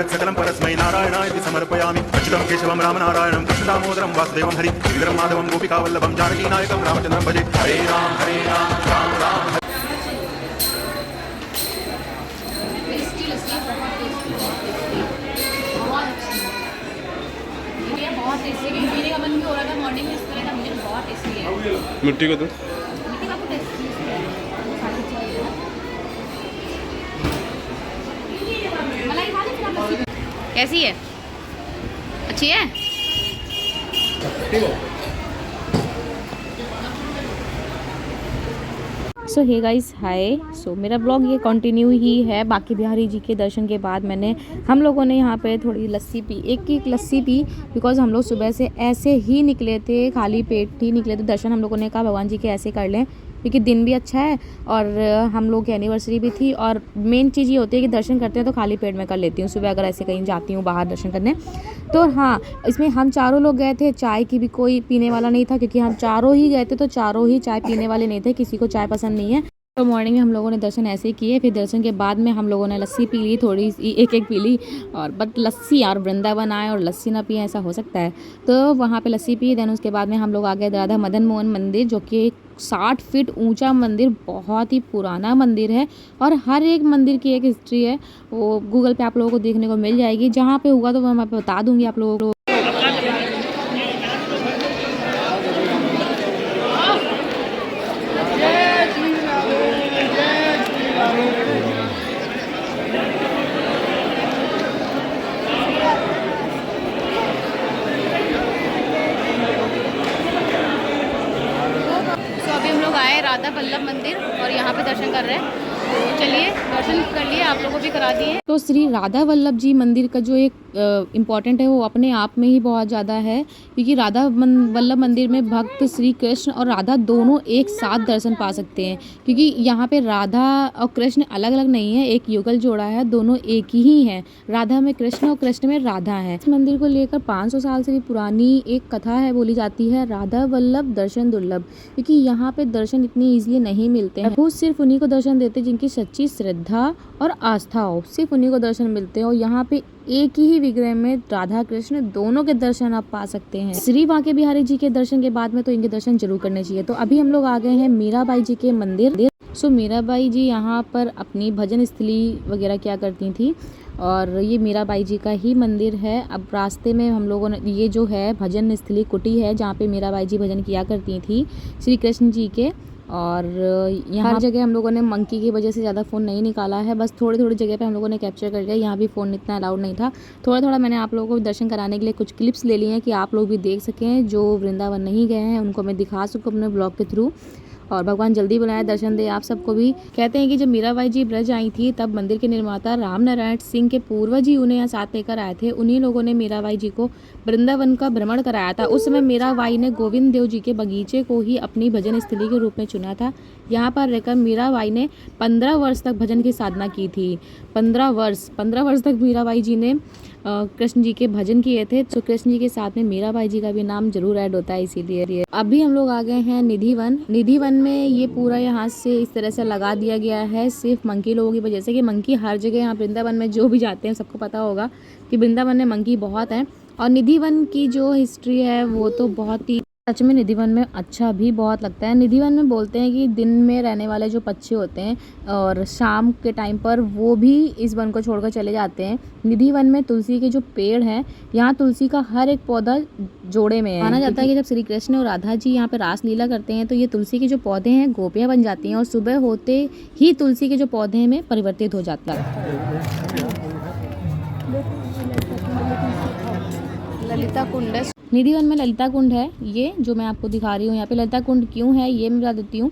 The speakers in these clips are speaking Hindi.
सकलं परस्मै नारायणाय समर्पयामि अच्युतं केशवं रामनारायणं कृष्णदामोदरं वासुदेवं हरि इंद्रं माधवं गोपिकावल्लभं जानकीनायकं रामचंद्रं भजे हरे राम राम राम। बहुत टेस्टी है, पीने का मन भी हो रहा था मॉर्निंग में, इस तरह का मुझे बहुत टेस्टी है। मिट्टी को तो मिट्टी का आपको टेस्टी है, मलाई खा ली फिर आप लस्सी। कैसी है? अच्छी है? सो हे गाइस हाय। सो मेरा ब्लॉग ये कंटिन्यू ही है। बांके बिहारी जी के दर्शन के बाद हम लोगों ने यहाँ पे थोड़ी लस्सी पी, एक लस्सी पी, बिकॉज़ हम लोग सुबह से ऐसे ही निकले थे, खाली पेट ही निकले थे। दर्शन हम लोगों ने कहा भगवान जी के ऐसे कर लें, क्योंकि दिन भी अच्छा है और हम लोग की एनिवर्सरी भी थी। और मेन चीज़ ये होती है कि दर्शन करते हैं तो खाली पेट में कर लेती हूँ सुबह, अगर ऐसे कहीं जाती हूँ बाहर दर्शन करने। तो हाँ, इसमें हम चारों लोग गए थे, चाय की भी कोई पीने वाला नहीं था, क्योंकि हम चारों ही गए थे तो चारों ही चाय पीने वाले नहीं थे, किसी को चाय पसंद नहीं है। तो मॉर्निंग में हम लोगों ने दर्शन ऐसे ही किए, फिर दर्शन के बाद में हम लोगों ने लस्सी पी ली, थोड़ी सी एक पी ली। और बट लस्सी और वृंदावन आए और लस्सी ना पिए, ऐसा हो सकता है? तो वहाँ पे लस्सी पी। देन उसके बाद में हम लोग आ गए राधा मदन मोहन मंदिर, जो कि एक 60 फीट ऊंचा मंदिर, बहुत ही पुराना मंदिर है। और हर एक मंदिर की एक हिस्ट्री है, वो गूगल पे आप लोगों को देखने को मिल जाएगी। जहाँ पे हुआ तो मैं बता दूँगी आप लोगों को। राधा वल्लभ मंदिर और यहाँ पे दर्शन कर रहे हैं, तो चलिए दर्शन कर लिए, आप लोगों को भी करा दिए। तो श्री राधा वल्लभ जी मंदिर का जो एक इम्पॉर्टेंट है वो अपने आप में ही बहुत ज़्यादा है, क्योंकि राधा वल्लभ मंदिर में भक्त श्री कृष्ण और राधा दोनों एक साथ दर्शन पा सकते हैं, क्योंकि यहाँ पे राधा और कृष्ण अलग अलग नहीं है, एक युगल जोड़ा है, दोनों एक ही हैं। राधा में कृष्ण और कृष्ण में राधा है। इस मंदिर को लेकर 500 साल से भी पुरानी एक कथा है, बोली जाती है, राधा वल्लभ दर्शन दुर्लभ, क्योंकि यहाँ पे दर्शन इतनी ईजिली नहीं मिलते हैं। वो सिर्फ उन्हीं को दर्शन देते जिनकी सच्ची श्रद्धा और आस्था हो, सिर्फ उन्हीं को दर्शन मिलते हैं। और यहाँ पे एक ही विग्रह में राधा कृष्ण दोनों के दर्शन आप पा सकते हैं। श्री बांके बिहारी जी के दर्शन के बाद में तो इनके दर्शन जरूर करने चाहिए। तो अभी हम लोग आ गए हैं मीराबाई जी के मंदिर। सो मीराबाई जी यहाँ पर अपनी भजन स्थली वगैरह क्या करती थी, और ये मीराबाई जी का ही मंदिर है। अब रास्ते में हम लोगों ने, ये जो है भजन स्थली कुटी है जहाँ पे मीराबाई जी भजन किया करती थी श्री कृष्ण जी के। और यहाँ हर जगह हम लोगों ने मंकी की वजह से ज़्यादा फ़ोन नहीं निकाला है, बस थोड़ी थोड़ी जगह पे हम लोगों ने कैप्चर कर लिया। यहाँ भी फ़ोन इतना अलाउड नहीं था, थोड़ा थोड़ा मैंने आप लोगों को दर्शन कराने के लिए कुछ क्लिप्स ले लिए हैं कि आप लोग भी देख सकें, जो वृंदावन नहीं गए हैं उनको मैं दिखा सकूँ अपने ब्लॉग के थ्रू। और भगवान जल्दी बुलाए, दर्शन दे आप सबको भी। कहते हैं कि जब मीराबाई जी ब्रज आई थी तब मंदिर के निर्माता राम नारायण सिंह के पूर्वज ही उन्हें यहाँ साथ लेकर आए थे। उन्हीं लोगों ने मीराबाई जी को वृंदावन का भ्रमण कराया था। उस समय मीराबाई ने गोविंद देव जी के बगीचे को ही अपनी भजन स्थली के रूप में चुना था। यहाँ पर रहकर मीराबाई ने 15 वर्ष तक भजन की साधना की थी। 15 वर्ष तक मीराबाई जी ने कृष्ण जी के भजन किए थे। तो कृष्ण जी के साथ में मीराबाई जी का भी नाम जरूर ऐड होता है, इसीलिए। अभी हम लोग आ गए हैं निधिवन में। ये पूरा यहाँ से इस तरह से लगा दिया गया है सिर्फ मंकी लोगों की वजह से, कि मंकी हर जगह यहाँ वृंदावन में जो भी जाते हैं सबको पता होगा कि वृंदावन में मंकी बहुत है। और निधिवन की जो हिस्ट्री है वो तो बहुत ही, सच में निधिवन में अच्छा भी बहुत लगता है। निधिवन में बोलते हैं कि दिन में रहने वाले जो पक्षी होते हैं और शाम के टाइम पर वो भी इस वन को छोड़कर चले जाते हैं। निधिवन में तुलसी के जो पेड़ हैं, यहाँ तुलसी का हर एक पौधा जोड़े में है। माना जाता है कि जब श्री कृष्ण और राधा जी यहाँ पे रास लीला करते हैं तो ये तुलसी के जो पौधे हैं गोपियाँ बन जाती हैं, और सुबह होते ही तुलसी के जो पौधे में परिवर्तित हो जाता है। ललिता कुंड, निधिवन में ललिता कुंड है, ये जो मैं आपको दिखा रही हूँ। यहाँ पे ललिता कुंड क्यों है ये मैं बता देती हूँ,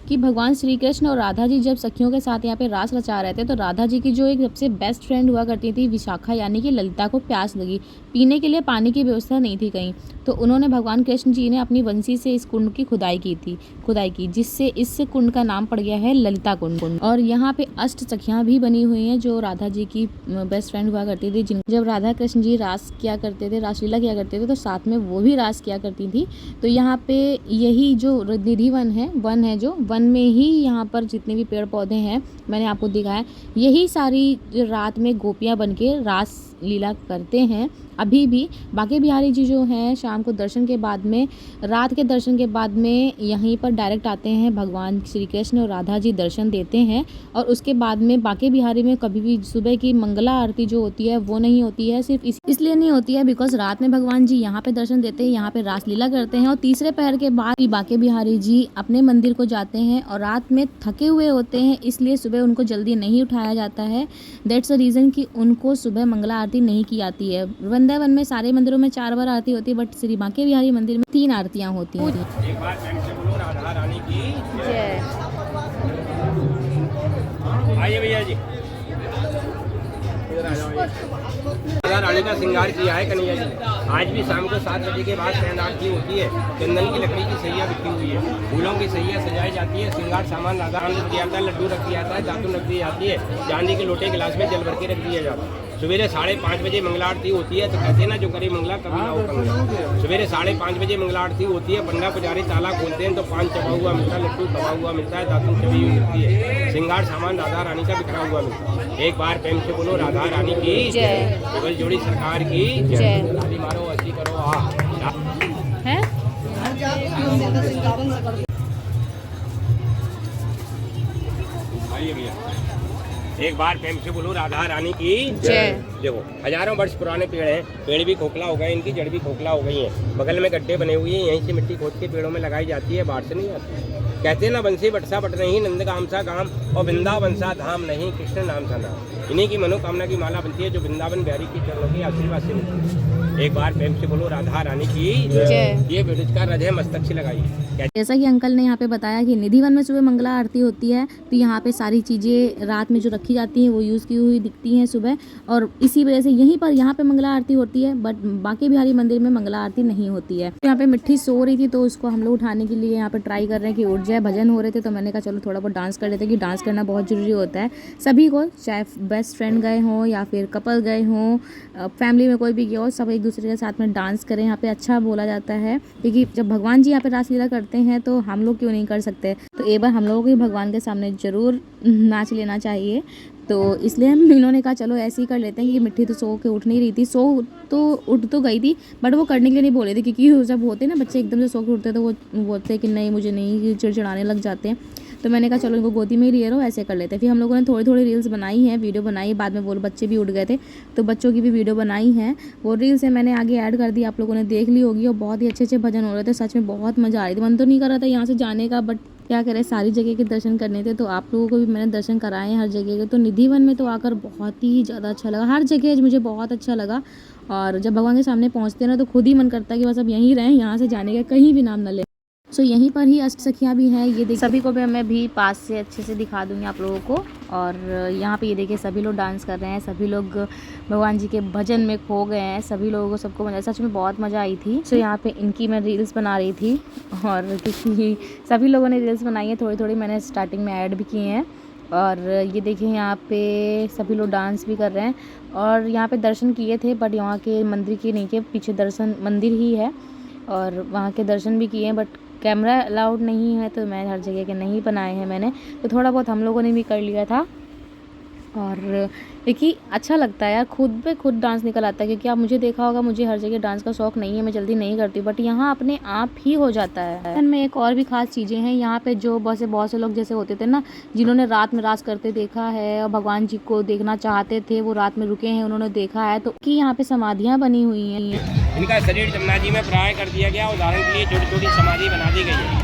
कि भगवान श्री कृष्ण और राधा जी जब सखियों के साथ यहाँ पे रास रचा रहे थे तो राधा जी की जो एक सबसे बेस्ट फ्रेंड हुआ करती थी विशाखा, यानी कि ललिता को प्यास लगी। पीने के लिए पानी की व्यवस्था नहीं थी कहीं, तो उन्होंने भगवान कृष्ण जी ने अपनी वंशी से इस कुंड की खुदाई की, जिससे इस कुंड का नाम पड़ गया है ललिता कुंड। और यहाँ पे अष्ट सखियाँ भी बनी हुई हैं जो राधा जी की बेस्ट फ्रेंड हुआ करती थी। जब राधा कृष्ण जी रासलीला किया करते थे तो साथ में वो भी रास किया करती थी। तो यहाँ पे यही जो निधि वन है जो वन में ही यहाँ पर जितने भी पेड़ पौधे हैं मैंने आपको दिखाया, यही सारी रात में गोपियाँ बन के रास लीला करते हैं अभी भी। बांके बिहारी जी जो हैं शाम को दर्शन के बाद में, रात के दर्शन के बाद में यहीं पर डायरेक्ट आते हैं, भगवान श्री कृष्ण और राधा जी दर्शन देते हैं। और उसके बाद में बांके बिहारी में कभी भी सुबह की मंगला आरती जो होती है वो नहीं होती है। सिर्फ इसलिए नहीं होती है बिकॉज रात में भगवान जी यहाँ पे दर्शन देते हैं, यहाँ पे रासलीला करते हैं और तीसरे पहर के बाद भी बांके बिहारी जी अपने मंदिर को जाते हैं और रात में थके हुए होते हैं, इसलिए सुबह उनको जल्दी नहीं उठाया जाता है। दैट्स द रीज़न कि उनको सुबह मंगला आरती नहीं की जाती है। वृंदावन में सारे मंदिरों में 4 बार आरती होती है, बट श्री बांके बिहारी मंदिर में 3 आरतियाँ होती हैं। एक बार से बोलो राधा रानी की जय। आइए भैया जी। राधा रानी का श्रृंगार किया है कन्हैया जी। आज भी शाम को 7 बजे के बाद शयन आरती होती है। चंदन की लकड़ी की सैया बिखरी हुई है, फूलों की सैया सजाई जाती है, श्रृंगार सामान राधा रानी को दिया जाता है, लड्डू रख दिया जाता है, दातुन रख दी जाती है, चांदी के लोटे गिलास में जल भर के रख दिया जाता है। सवेरे 5:30 बजे मंगला आरती होती है। तो कहते हैं ना जो करे मंगला कभी ना हो कंगला। सवेरे 5:30 बजे मंगला आरती होती है। पंडा पुजारी ताला खोलते हैं तो पान चबा हुआ मिलता है, लड्डू दबा हुआ मिलता है, दातुन चबी हुई मिलती है, श्रृंगार सामान राधा रानी का बिखरा हुआ मिलता है। एक बार प्रेम से बोलो राधा रानी की जय। केवल जोड़ी सरकार की जय। ताली मारो, हंसी करो। है आइए भैया, एक बार प्रेम से बोलो राधा रानी की जय। देखो हजारों वर्ष पुराने पेड़ हैं, पेड़ भी खोखला हो गए, इनकी जड़ भी खोखला हो गई है। बगल में गड्ढे बने हुए हैं, यहीं से मिट्टी खोद के पेड़ों में लगाई जाती है, बाहर से नहीं आती। कहते हैं ना बंसी बटसा बट नहीं, नंद गाम सा गाम और वृंदावन सा धाम नहीं, कृष्ण नाम सा नाम। इन्हीं की मनोकामना की माला बनती है जो वृंदावन बिहारी की चरणों की आशीर्वाद से मिलती है। एक बार प्रेम से बोलो राधा रानी की जय। ये बेरोजगार रज है, मस्तक से लगाइए। जैसा कि अंकल ने यहाँ पे बताया कि निधि वन में सुबह मंगला आरती होती है, तो यहाँ पे सारी चीज़ें रात में जो रखी जाती हैं वो यूज़ की हुई दिखती हैं सुबह, और इसी वजह से यहीं पर यहाँ पे मंगला आरती होती है। बट बांके बिहारी मंदिर में मंगला आरती नहीं होती है। यहाँ पे मिट्टी सो रही थी तो उसको हम लोग उठाने के लिए यहाँ पे ट्राई कर रहे हैं कि उठ जाए। भजन हो रहे थे तो मैंने कहा चलो थोड़ा बहुत डांस कर लेते हैं, कि डांस करना बहुत ज़रूरी होता है सभी को, चाहे बेस्ट फ्रेंड गए हों या फिर कपल गए हों, फैमिली में कोई भी गया हो, सब एक दूसरे के साथ में डांस करें। यहाँ पे अच्छा बोला जाता है क्योंकि जब भगवान जी यहाँ पे रासलीला करते हैं तो हम लोग क्यों नहीं कर सकते। तो एक बार हम लोगों को भगवान के सामने ज़रूर नाच लेना चाहिए। तो इसलिए हम इन्होंने कहा चलो ऐसे ही कर लेते हैं कि मिट्टी तो सो के उठ नहीं रही थी, सो तो उठ तो गई थी बट वो करने के लिए नहीं बोले थे, क्योंकि जब होते ना बच्चे एकदम से सो के उठते तो वो बोलते कि नहीं मुझे नहीं, चिड़चिड़ाने लग जाते हैं। तो मैंने कहा चलो इनको गोदी में ही लिए रहो, ऐसे कर लेते हैं। फिर हम लोगों ने थोड़ी थोड़ी रील्स बनाई हैं, वीडियो बनाई, बाद में वो बच्चे भी उठ गए थे तो बच्चों की भी वीडियो बनाई हैं। वो रील्स है मैंने आगे ऐड कर दी, आप लोगों ने देख ली होगी। और बहुत ही अच्छे भजन हो रहे थे, सच में बहुत मज़ा आ रही थी। मन तो नहीं कर रहा था यहाँ से जाने का, बट क्या करें सारी जगह के दर्शन करने थे, तो आप लोगों को भी मैंने दर्शन कराए हैं हर जगह के। तो निधि वन में तो आकर बहुत ही ज़्यादा अच्छा लगा, हर जगह मुझे बहुत अच्छा लगा। और जब भगवान के सामने पहुँचते हैं ना तो खुद ही मन करता है कि बस अब यहीं रहें, यहाँ से जाने का कहीं भी नाम न ले। सो यहीं पर ही अष्ट सखियाँ भी हैं, ये देखिए सभी को भी मैं भी पास से अच्छे से दिखा दूँगी आप लोगों को। और यहाँ पे ये देखिए सभी लोग डांस कर रहे हैं, सभी लोग भगवान जी के भजन में खो गए हैं, सभी लोगों को सबको मज़ा, सच में बहुत मज़ा आई थी। सो यहाँ पे इनकी मैं रील्स बना रही थी, और क्योंकि सभी लोगों ने रील्स बनाई है, थोड़ी थोड़ी मैंने स्टार्टिंग में ऐड भी किए हैं। और ये देखिए यहाँ पे सभी लोग डांस भी कर रहे हैं। और यहाँ पे दर्शन किए थे बट यहाँ के मंदिर के नीचे पीछे दर्शन मंदिर ही है, और वहाँ के दर्शन भी किए हैं, बट कैमरा अलाउड नहीं है तो मैं हर जगह के नहीं बनाए हैं मैंने, तो थोड़ा बहुत हम लोगों ने भी कर लिया था। और देखिए अच्छा लगता है यार, खुद पे खुद डांस निकल आता है, क्योंकि आप मुझे देखा होगा मुझे हर जगह डांस का शौक़ नहीं है, मैं जल्दी नहीं करती, बट यहाँ अपने आप ही हो जाता है। में एक और भी खास चीज़ें हैं यहाँ पे, जो बहुत से लोग जैसे होते थे ना जिन्होंने रात में रास करते देखा है और भगवान जी को देखना चाहते थे, वो रात में रुके हैं, उन्होंने देखा है। तो कि यहाँ पे समाधियाँ बनी हुई हैं, इनका शरीर जमुना जी में प्राय कर दिया गया, उदाहरण के लिए छोटी छोटी समाधि बना दी गई है।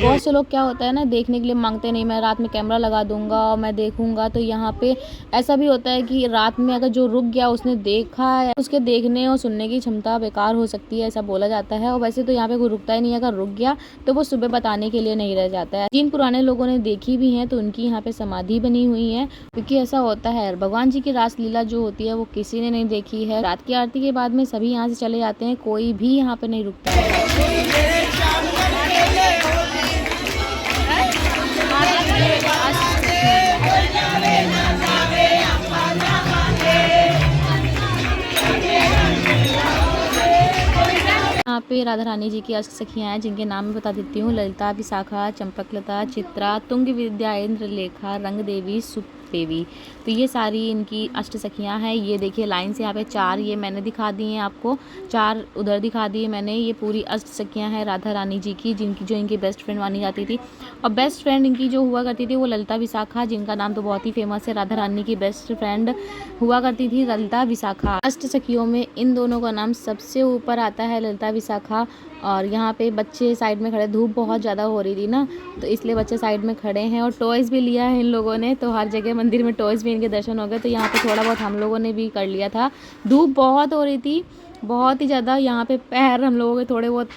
बहुत से लोग क्या होता है ना, देखने के लिए मांगते नहीं, मैं रात में कैमरा लगा दूंगा और मैं देखूंगा। तो यहाँ पे ऐसा भी होता है कि रात में अगर जो रुक गया उसने देखा है, उसके देखने और सुनने की क्षमता बेकार हो सकती है, ऐसा बोला जाता है। और वैसे तो यहाँ पे कोई रुकता ही नहीं है, अगर रुक गया तो वो सुबह बताने के लिए नहीं रह जाता है। जिन पुराने लोगों ने देखी भी है तो उनकी यहाँ पे समाधि बनी हुई है, क्योंकि ऐसा होता है भगवान जी की रासलीला जो होती है वो किसी ने नहीं देखी है। रात की आरती के बाद में सभी यहाँ से चले जाते हैं, कोई भी यहाँ पे नहीं रुकता है। यहाँ पे राधा रानी जी की अष्ट सखियाँ हैं, जिनके नाम मैं बता देती हूँ। ललिता, विशाखा, चंपकलता, चित्रा, तुंग विद्या, इंद्रलेखा, रंग देवी, सुप देवी। तो ये सारी इनकी अष्ट सखियाँ हैं। ये देखिए लाइन से यहाँ पे 4 ये मैंने दिखा दिए हैं आपको, 4 उधर दिखा दिए मैंने। ये पूरी अष्ट सखियाँ हैं राधा रानी जी की, जिनकी जो इनकी बेस्ट फ्रेंड मानी जाती थी। और बेस्ट फ्रेंड इनकी जो हुआ करती थी वो ललिता विशाखा, जिनका नाम तो बहुत ही फेमस है। राधा रानी की बेस्ट फ्रेंड हुआ करती थी ललिता विशाखा। अष्ट सखियों में इन दोनों का नाम सबसे ऊपर आता है, ललिता विशाखा। और यहाँ पे बच्चे साइड में खड़े, धूप बहुत ज़्यादा हो रही थी ना, तो इसलिए बच्चे साइड में खड़े हैं। और टॉयज़ भी लिया है इन लोगों ने, तो हर जगह मंदिर में टॉयज़ भी इनके दर्शन हो गए। तो यहाँ पे थोड़ा बहुत हम लोगों ने भी कर लिया था। धूप बहुत हो रही थी, बहुत ही ज़्यादा। यहाँ पे पैर हम लोगों के थोड़े बहुत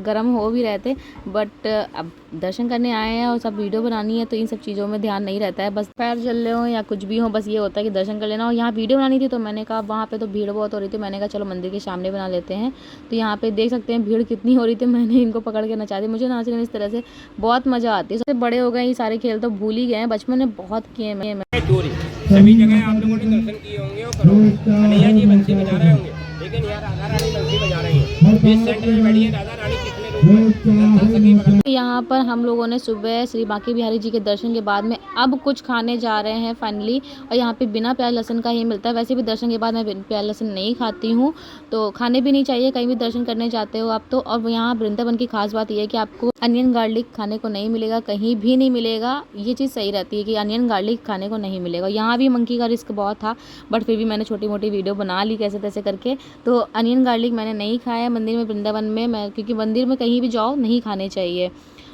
गर्म हो भी रहे थे, बट अब दर्शन करने आए हैं और सब वीडियो बनानी है, तो इन सब चीज़ों में ध्यान नहीं रहता है। बस पैर जल रहे हो या कुछ भी हो, बस ये होता है कि दर्शन कर लेना। और यहाँ वीडियो बनानी थी तो मैंने कहा, वहाँ पे तो भीड़ बहुत हो रही थी, मैंने कहा चलो मंदिर के सामने बना लेते हैं। तो यहाँ पे देख सकते हैं भीड़ कितनी हो रही थी। मैंने इनको पकड़ के नचा दी, मुझे नाचने में इस तरह से बहुत मज़ा आती है। सबसे बड़े हो गए, ये सारे खेल तो भूल ही गए हैं, बचपन में बहुत किए मैं। चोरी सभी जगह आप लोगों ने दर्शन किए होंगे और करोगे। कन्हैया जी बंसी बजा रहे होंगे, लेकिन यहाँ राधा रानी बंसी बजा रही है। इस सेंटर में बैठी है राधा रानी, कितने लोग हैं। यहाँ पर हम लोगों ने सुबह श्री बांके बिहारी जी के दर्शन के बाद में अब कुछ खाने जा रहे हैं फाइनली। और यहाँ पे बिना प्याज लहसुन का ही मिलता है। वैसे भी दर्शन के बाद मैं प्याज लहसुन नहीं खाती हूँ, तो खाने भी नहीं चाहिए कहीं भी दर्शन करने जाते हो आप तो। और यहाँ वृंदावन की खास बात यह है कि आपको अनियन गार्लिक खाने को नहीं मिलेगा, कहीं भी नहीं मिलेगा। ये चीज़ सही रहती है कि अनियन गार्लिक खाने को नहीं मिलेगा। यहाँ भी मंकी का रिस्क बहुत था, बट फिर भी मैंने छोटी मोटी वीडियो बना ली कैसे तैसे करके। तो अनियन गार्लिक मैंने नहीं खाया मंदिर में, वृंदावन में। मैं क्योंकि मंदिर में कहीं भी जाओ नहीं खाने चाहिए,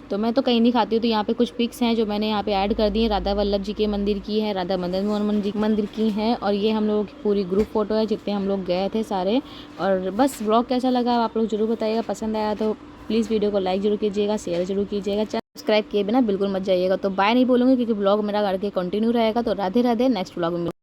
तो मैं तो कहीं नहीं खाती हूँ। तो यहाँ पे कुछ पिक्स हैं जो मैंने यहाँ पे ऐड कर दी हैं। राधा वल्लभ जी के मंदिर की है, राधा मदन मोहन जी मंदिर की है। और ये हम लोगों की पूरी ग्रुप फोटो है, जितने हम लोग गए थे सारे। और बस व्लॉग कैसा लगा आप लोग जरूर बताइएगा। पसंद आया तो प्लीज़ वीडियो को लाइक जरूर कीजिएगा, शेयर जरूर कीजिएगा, सब्सक्राइब किए बिना बिल्कुल मत जाइएगा। तो बाय नहीं बोलूँगी क्योंकि ब्लॉग मेरा करके कंटिन्यू रहेगा। तो राधे राधे, नेक्स्ट ब्लॉग में